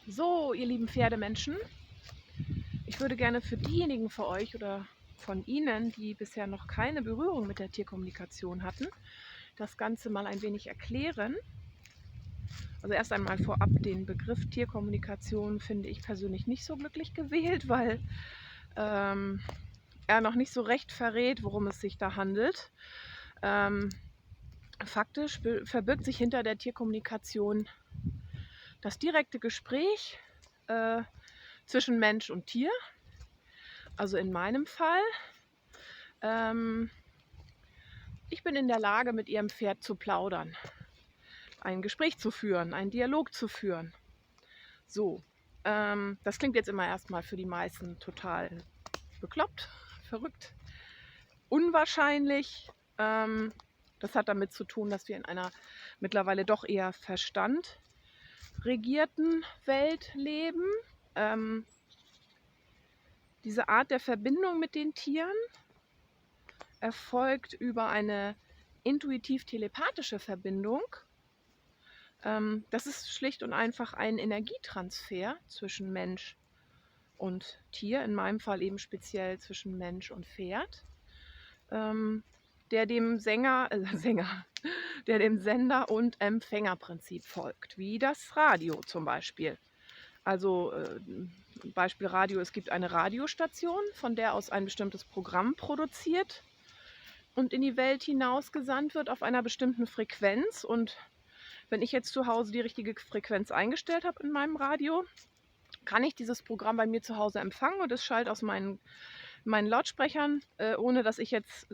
So, ihr lieben Pferdemenschen, ich würde gerne für diejenigen von euch oder von Ihnen, die bisher noch keine Berührung mit der Tierkommunikation hatten, das Ganze mal ein wenig erklären. Also erst einmal vorab, den Begriff Tierkommunikation finde ich persönlich nicht so glücklich gewählt, weil er noch nicht so recht verrät, worum es sich da handelt. Faktisch verbirgt sich hinter der Tierkommunikation das direkte Gespräch zwischen Mensch und Tier. Also in meinem Fall, ich bin in der Lage, mit Ihrem Pferd zu plaudern, ein Gespräch zu führen, einen Dialog zu führen. So, das klingt jetzt immer erstmal für die meisten total bekloppt, verrückt, unwahrscheinlich. Das hat damit zu tun, dass wir in einer mittlerweile doch eher verstandregierten Welt leben. Diese Art der Verbindung mit den Tieren erfolgt über eine intuitiv-telepathische Verbindung. Das ist schlicht und einfach ein Energietransfer zwischen Mensch und Tier, in meinem Fall eben speziell zwischen Mensch und Pferd, der dem der dem Sender- und Empfängerprinzip folgt, wie das Radio zum Beispiel. Also Beispiel Radio, es gibt eine Radiostation, von der aus ein bestimmtes Programm produziert und in die Welt hinausgesandt wird auf einer bestimmten Frequenz. Und wenn ich jetzt zu Hause die richtige Frequenz eingestellt habe in meinem Radio, kann ich dieses Programm bei mir zu Hause empfangen und es schallt aus meinen Lautsprechern, ohne dass ich jetzt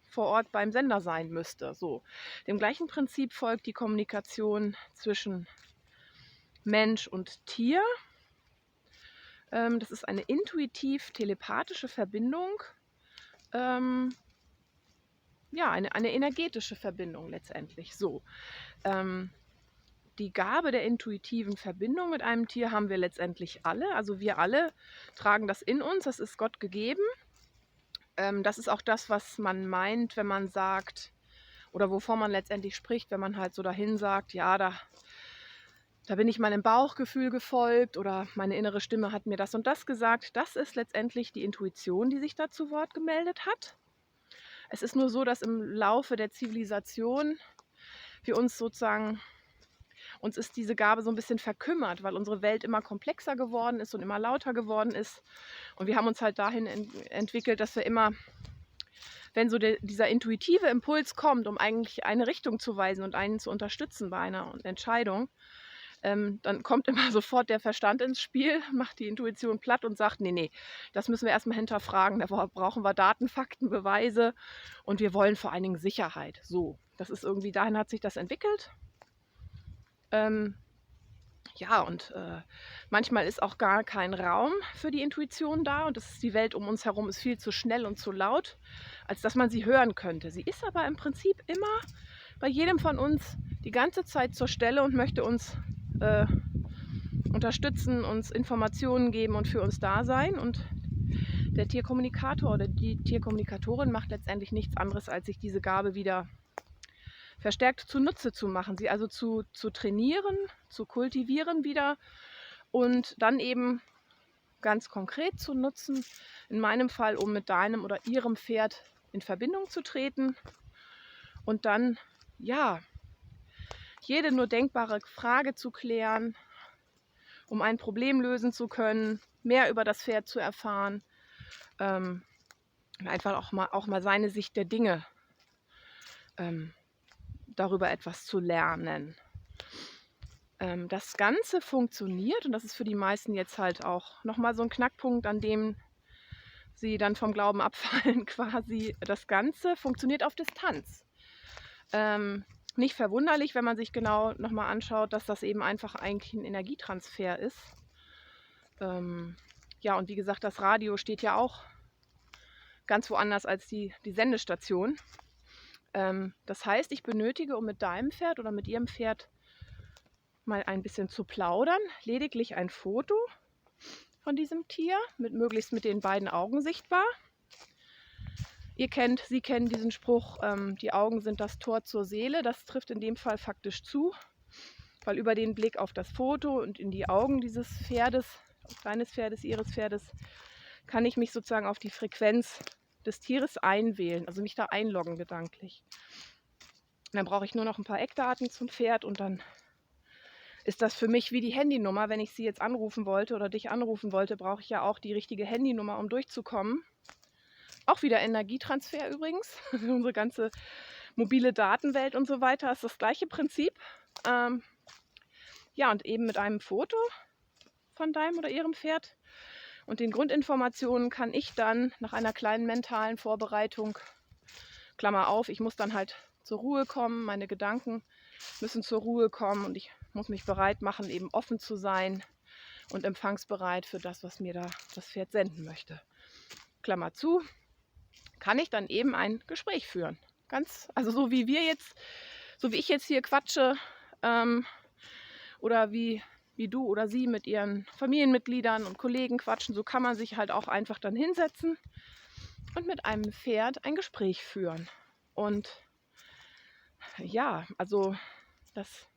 vor Ort beim Sender sein müsste. So. Dem gleichen Prinzip folgt die Kommunikation zwischen Mensch und Tier. Das ist eine intuitiv-telepathische Verbindung. Ja, eine energetische Verbindung letztendlich. So. Die Gabe der intuitiven Verbindung mit einem Tier haben wir letztendlich alle. Also wir alle tragen das in uns, das ist Gott gegeben. Das ist auch das, was man meint, wenn man sagt, oder wovon man letztendlich spricht, wenn man halt so dahin sagt, ja, da bin ich meinem Bauchgefühl gefolgt oder meine innere Stimme hat mir das und das gesagt. Das ist letztendlich die Intuition, die sich da zu Wort gemeldet hat. Es ist nur so, dass im Laufe der Zivilisation wir uns ist diese Gabe so ein bisschen verkümmert, weil unsere Welt immer komplexer geworden ist und immer lauter geworden ist. Und wir haben uns halt dahin entwickelt, dass wir immer, wenn so dieser intuitive Impuls kommt, um eigentlich eine Richtung zu weisen und einen zu unterstützen bei einer Entscheidung, dann kommt immer sofort der Verstand ins Spiel, macht die Intuition platt und sagt, nee, das müssen wir erstmal hinterfragen, da brauchen wir Daten, Fakten, Beweise und wir wollen vor allen Dingen Sicherheit. So, das ist irgendwie, dahin hat sich das entwickelt. Ja, und manchmal ist auch gar kein Raum für die Intuition da und die Welt um uns herum ist viel zu schnell und zu laut, als dass man sie hören könnte. Sie ist aber im Prinzip immer bei jedem von uns die ganze Zeit zur Stelle und möchte uns unterstützen, uns Informationen geben und für uns da sein. Und der Tierkommunikator oder die Tierkommunikatorin macht letztendlich nichts anderes, als sich diese Gabe wieder verstärkt zunutze zu machen, sie also zu trainieren, zu kultivieren wieder und dann eben ganz konkret zu nutzen, in meinem Fall, um mit deinem oder ihrem Pferd in Verbindung zu treten und dann, ja, jede nur denkbare Frage zu klären, um ein Problem lösen zu können, mehr über das Pferd zu erfahren, einfach auch mal seine Sicht der Dinge darüber etwas zu lernen. Das Ganze funktioniert, und das ist für die meisten jetzt halt auch nochmal so ein Knackpunkt, an dem sie dann vom Glauben abfallen quasi. Das Ganze funktioniert auf Distanz. Nicht verwunderlich, wenn man sich genau nochmal anschaut, dass das eben einfach eigentlich ein Energietransfer ist. Ja, und wie gesagt, das Radio steht ja auch ganz woanders als die Sendestation. Das heißt, ich benötige, um mit deinem Pferd oder mit ihrem Pferd mal ein bisschen zu plaudern, lediglich ein Foto von diesem Tier, möglichst mit den beiden Augen sichtbar. Sie kennen diesen Spruch, die Augen sind das Tor zur Seele. Das trifft in dem Fall faktisch zu. weil über den Blick auf das Foto und in die Augen dieses Pferdes, deines Pferdes, ihres Pferdes, kann ich mich sozusagen auf die Frequenz des Tieres einwählen, also mich da einloggen gedanklich. Und dann brauche ich nur noch ein paar Eckdaten zum Pferd und dann ist das für mich wie die Handynummer. Wenn ich sie jetzt anrufen wollte oder dich anrufen wollte, brauche ich ja auch die richtige Handynummer, um durchzukommen. Auch wieder Energietransfer übrigens. Unsere ganze mobile Datenwelt und so weiter ist das gleiche Prinzip. Ja, und eben mit einem Foto von deinem oder ihrem Pferd und den Grundinformationen kann ich dann nach einer kleinen mentalen Vorbereitung, Klammer auf, ich muss dann halt zur Ruhe kommen, meine Gedanken müssen zur Ruhe kommen und ich muss mich bereit machen, eben offen zu sein und empfangsbereit für das, was mir da das Pferd senden möchte. Klammer zu, kann ich dann eben ein Gespräch führen. Also so wie ich jetzt hier quatsche, oder wie du oder sie mit ihren Familienmitgliedern und Kollegen quatschen, so kann man sich halt auch einfach dann hinsetzen und mit einem Pferd ein Gespräch führen. Und ja, also das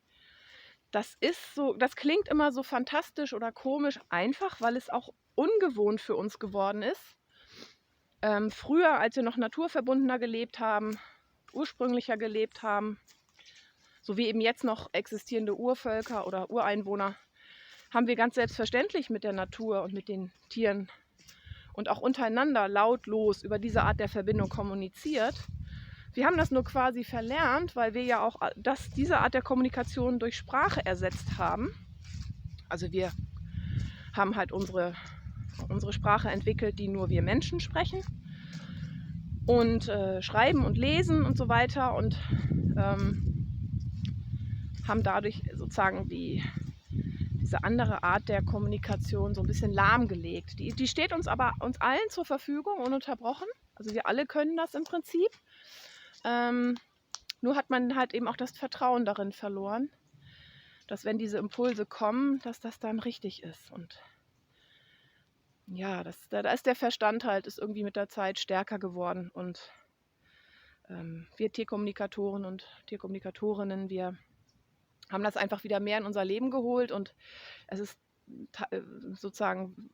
klingt immer so fantastisch oder komisch einfach, weil es auch ungewohnt für uns geworden ist. Früher, als wir noch naturverbundener gelebt haben, ursprünglicher gelebt haben, so wie eben jetzt noch existierende Urvölker oder Ureinwohner, haben wir ganz selbstverständlich mit der Natur und mit den Tieren und auch untereinander lautlos über diese Art der Verbindung kommuniziert. Wir haben das nur quasi verlernt, weil wir ja auch diese Art der Kommunikation durch Sprache ersetzt haben. Also wir haben halt unsere Sprache entwickelt, die nur wir Menschen sprechen und schreiben und lesen und so weiter und haben dadurch sozusagen diese andere Art der Kommunikation so ein bisschen lahmgelegt. Die steht uns allen zur Verfügung, ununterbrochen. Also wir alle können das im Prinzip. Nur hat man halt eben auch das Vertrauen darin verloren, dass wenn diese Impulse kommen, dass das dann richtig ist. Und ja, da ist der Verstand ist irgendwie mit der Zeit stärker geworden. Und wir Tierkommunikatoren und Tierkommunikatorinnen, wir haben das einfach wieder mehr in unser Leben geholt und es ist sozusagen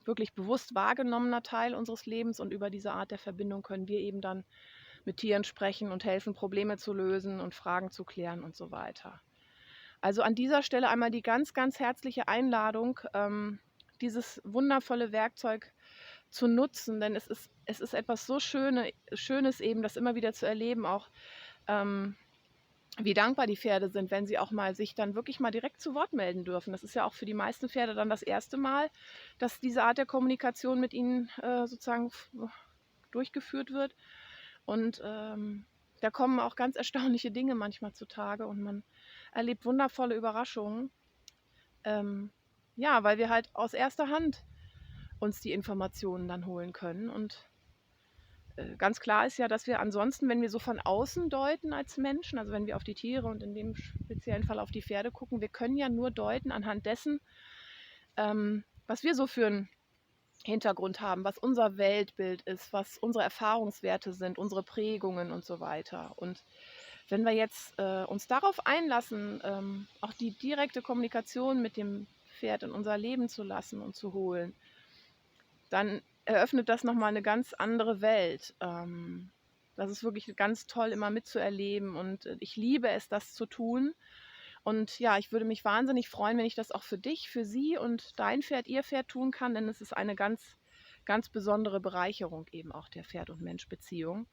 wirklich bewusst wahrgenommener Teil unseres Lebens und über diese Art der Verbindung können wir eben dann mit Tieren sprechen und helfen, Probleme zu lösen und Fragen zu klären und so weiter. Also an dieser Stelle einmal die ganz, ganz herzliche Einladung, dieses wundervolle Werkzeug zu nutzen, denn es ist etwas so Schönes eben, das immer wieder zu erleben, auch wie dankbar die Pferde sind, wenn sie auch mal sich dann wirklich mal direkt zu Wort melden dürfen. Das ist ja auch für die meisten Pferde dann das erste Mal, dass diese Art der Kommunikation mit ihnen sozusagen durchgeführt wird. Und da kommen auch ganz erstaunliche Dinge manchmal zutage und man erlebt wundervolle Überraschungen. Ja, weil wir halt aus erster Hand uns die Informationen dann holen können. Und ganz klar ist ja, dass wir ansonsten, wenn wir so von außen deuten als Menschen, also wenn wir auf die Tiere und in dem speziellen Fall auf die Pferde gucken, wir können ja nur deuten anhand dessen, was wir so für einen Hintergrund haben, was unser Weltbild ist, was unsere Erfahrungswerte sind, unsere Prägungen und so weiter. Und wenn wir jetzt uns darauf einlassen, auch die direkte Kommunikation mit dem Pferd in unser Leben zu lassen und zu holen, dann eröffnet das nochmal eine ganz andere Welt. Das ist wirklich ganz toll, immer mitzuerleben und ich liebe es, das zu tun. Und ja, ich würde mich wahnsinnig freuen, wenn ich das auch für dich, für sie und dein Pferd, ihr Pferd tun kann, denn es ist eine ganz, ganz besondere Bereicherung eben auch der Pferd- und Mensch-Beziehung,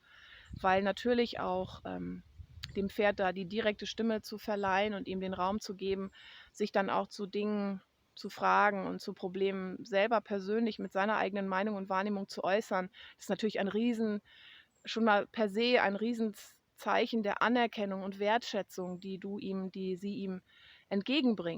weil natürlich auch dem Pferd da die direkte Stimme zu verleihen und ihm den Raum zu geben, sich dann auch zu Dingen zu fragen und zu Problemen selber persönlich mit seiner eigenen Meinung und Wahrnehmung zu äußern, ist natürlich schon mal per se ein Riesenzeichen der Anerkennung und Wertschätzung, die sie ihm entgegenbringen.